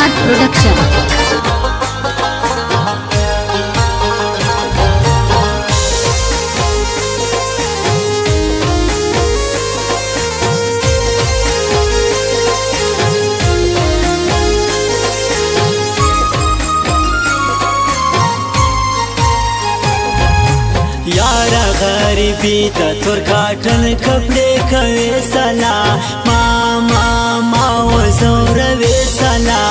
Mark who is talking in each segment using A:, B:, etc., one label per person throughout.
A: Kumar Production.
B: यारा गरीबी ता तोर काटन कपड़े कवे सला मा वजौर वे सला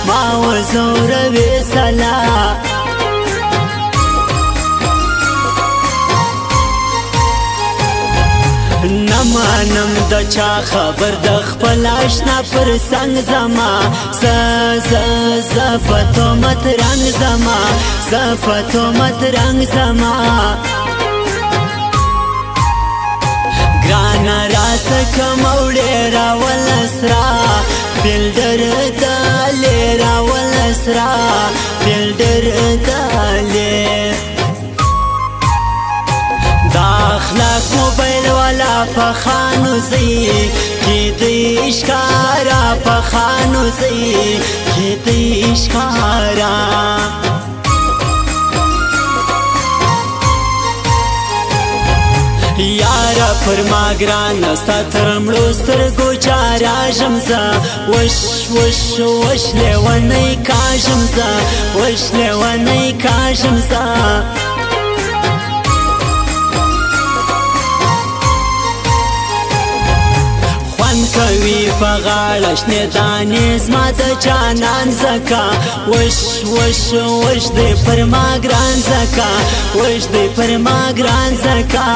B: मा वजौर वे सला नमانم د چا خبر د خپل آشنا پر څنګ زما زفتو مت رنگ زما زفتو مت رنگ زما گرانا راس کموڑے راول اسرا بلدر دالے راول اسرا بلدر دالے دا اخلاق موبایل والا پخانو زی کی دیشکارا پخانو زی کی دیشکارا یارا پر ما گران استا ترمړو سترګو چارا شمزا وش وش وش لیونی کا شمزا وش لیونی کا شمزا کوي پغاړه شنه دانې زما د جانان زکا وش وش وش دې پر ما ګران زکا وش دې پر ما ګران زکا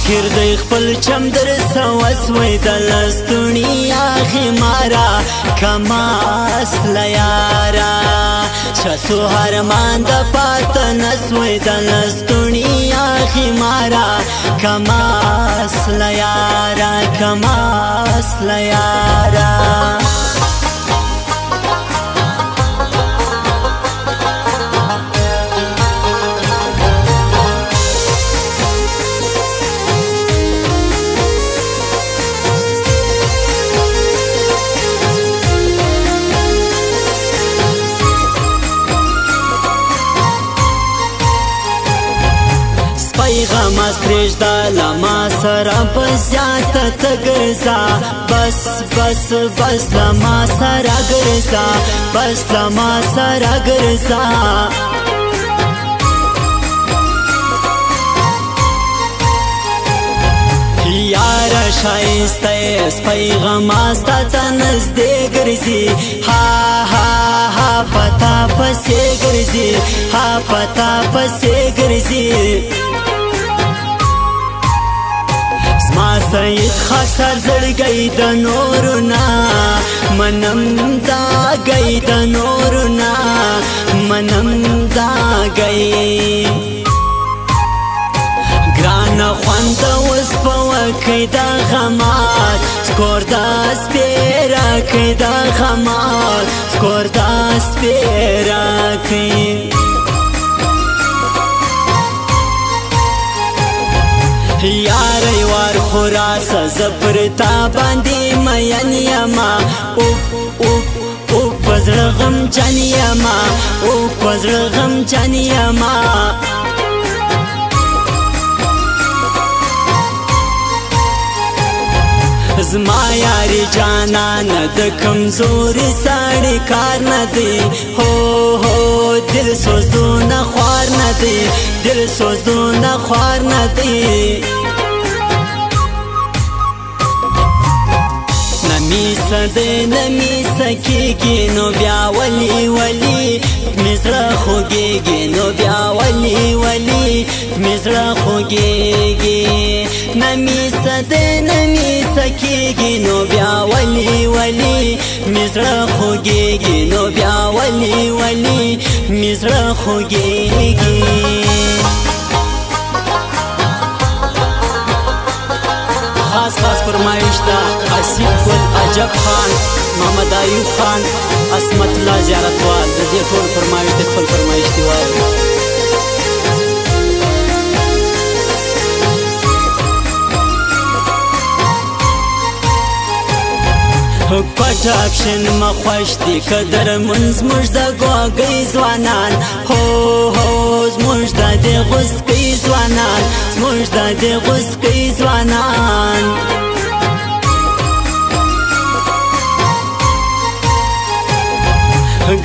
B: آخر دې خپل چم در سوس وې د لستونی اخی مارا کما اصل یارا چسو هر مان د پاتن سوې د لستونی اخی مارا کما اصل یارا کما اصل یارا غماز پریشدا لما سره بزیات تګرزا بس بس بس لما سره ګرزا بس لما سره ګرزا یارا شایسته سپی غماز تا نزدې ګرځي ها ها ها پتا پسې ګرځي ها پتا پسې ګرځي ما سید خسر زړګی د نورنا منم دا گئی د نورنا منم دا گئی ګران خوند اوس په وکي د غمات سکور د سپیرا کې د غمات سکور د سپیرا کې یاری وار خوراسا زپرتا باندی مین یما او پزر غم جن یما او پزر غم جن یما زما یاری جانان د کمزوری ساڑی کار ندی ہو دل سوزدون خوار ندی دل سوزدون خوار ندی نمیسا دے نمیسا کیگی نو بیا ولی ولی مزرا خوگیگی نو بیا ولی ولی مزرا خوگیگی نمیسا دے نمیسا کیگی نو بیا ولی ولی مزرا خوگیگی نو بیا ولی ولی مزرا خوگیگی خاص خاص فرمایش دا آصف ګل عجب خان محمد ایوب خان عصمت الله زیارتوال د دې ټول فرمایش د خپل فرمایش دی وایي اپشن مخوش دی قدر منز مجد گوگی زوانان هو هو زمجد دی غسکی زوانان زمجد دی غسکی زوانان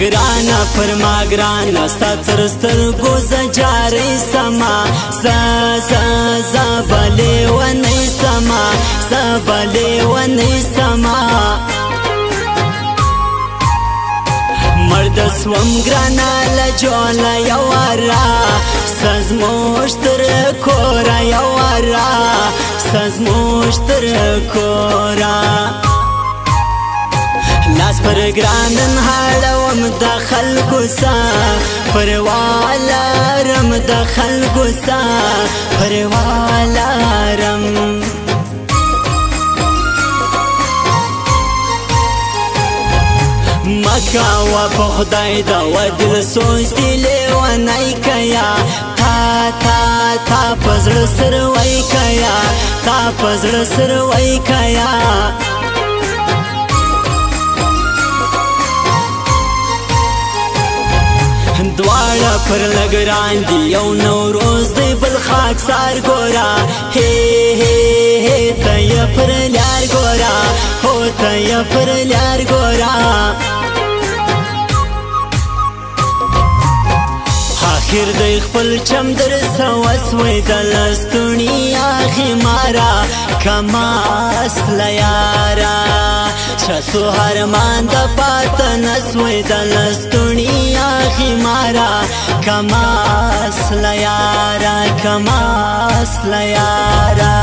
B: گرانا پر ما گرانا ستا ترستر گوز جاری سما زبلی و نی سما زبلی و نی سما مرد سوم گرانا لجولا یوارا سزموشتر کورا یوارا سزموشتر کورا لاس پر گرانن هاړوم د خلکو سا پرواله رم د خلکو سا پرواله رم مکاوه په خدای دا و دل سوچ دی لیونی کیا تا پزړه سر وای کیا تا پزړه سر وای کیا دواړه پر لګران دی یو نوروز دی بل خاکسار ګورا هی هی هی ته پر لار ګورا هو ته پر لار ګورا آخر دی خپل چم در سوس وې د لستونی اخی مارا کما اصل یارا شاسو هرمان د پاتن سوې د لستونی اخی مارا کما اصل یارا کما اصل یارا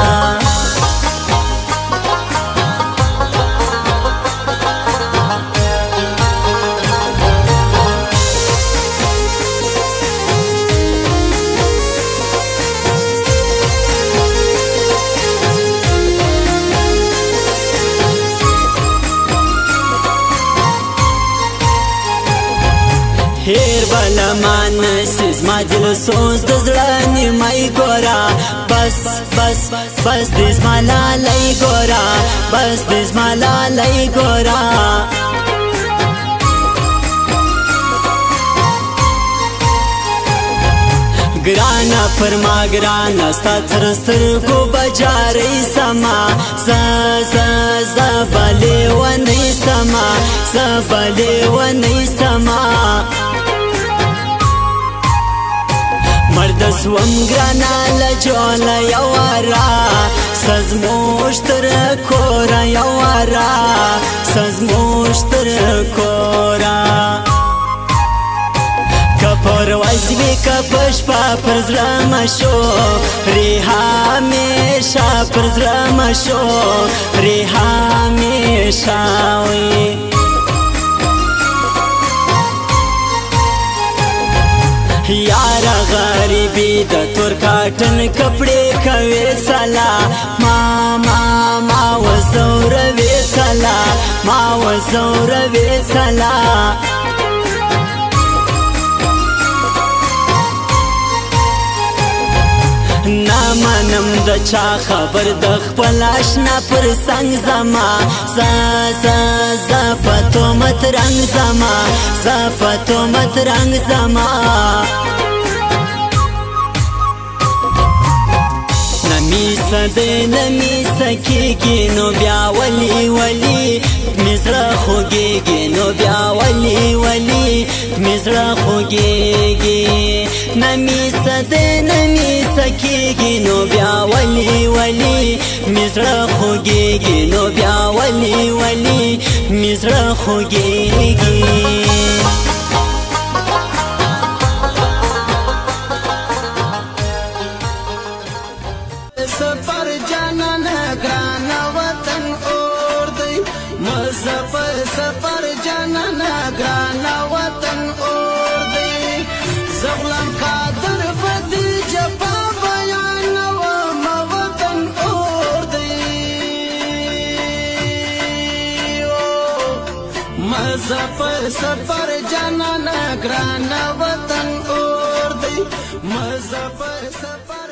B: هیر بلا مانسیز ما دل سوز دزلانی مای گورا بس بس بس دیز مالا لای گورا بس دیز مالا لای گورا گرانا پر ما گرانا ستا ترستر کو بجاری سما زبلی و نی سما زبلی و نی سما مرد سوم گرانا لجولا یوارا سزموشتر کورا یوارا سزموشتر کورا کپر وزوی کپش پا پرزرم شو ریها میشا پرزرم شو ریها میشاوی یارا غریبی د تور کاټن کپڑے کوي سلا ما وزور وی سلا ما وزور وی سلا نامنم د چا خبر د خپل آشنا پر څنګ زما زفتو مت رنگ زما زفتو مت رنگ زما نمی سکیږي نو بیا ولی ولی مزړه خوږیږي نو بیا ولی ولی مزړه خوږیږي نمی سکیږي نو بیا ولی ولی مزړه خوږیږي نو بیا ولی ولی مزړه خوږیږي
A: سفر جانان گرانا وطن اور دی مزفر سفر جانان گرانا وطن اور دی زغلان قادر بدی جفا بیان و وطن اور دی مزفر سفر جانان گرانا وطن اور دی مزفر سفر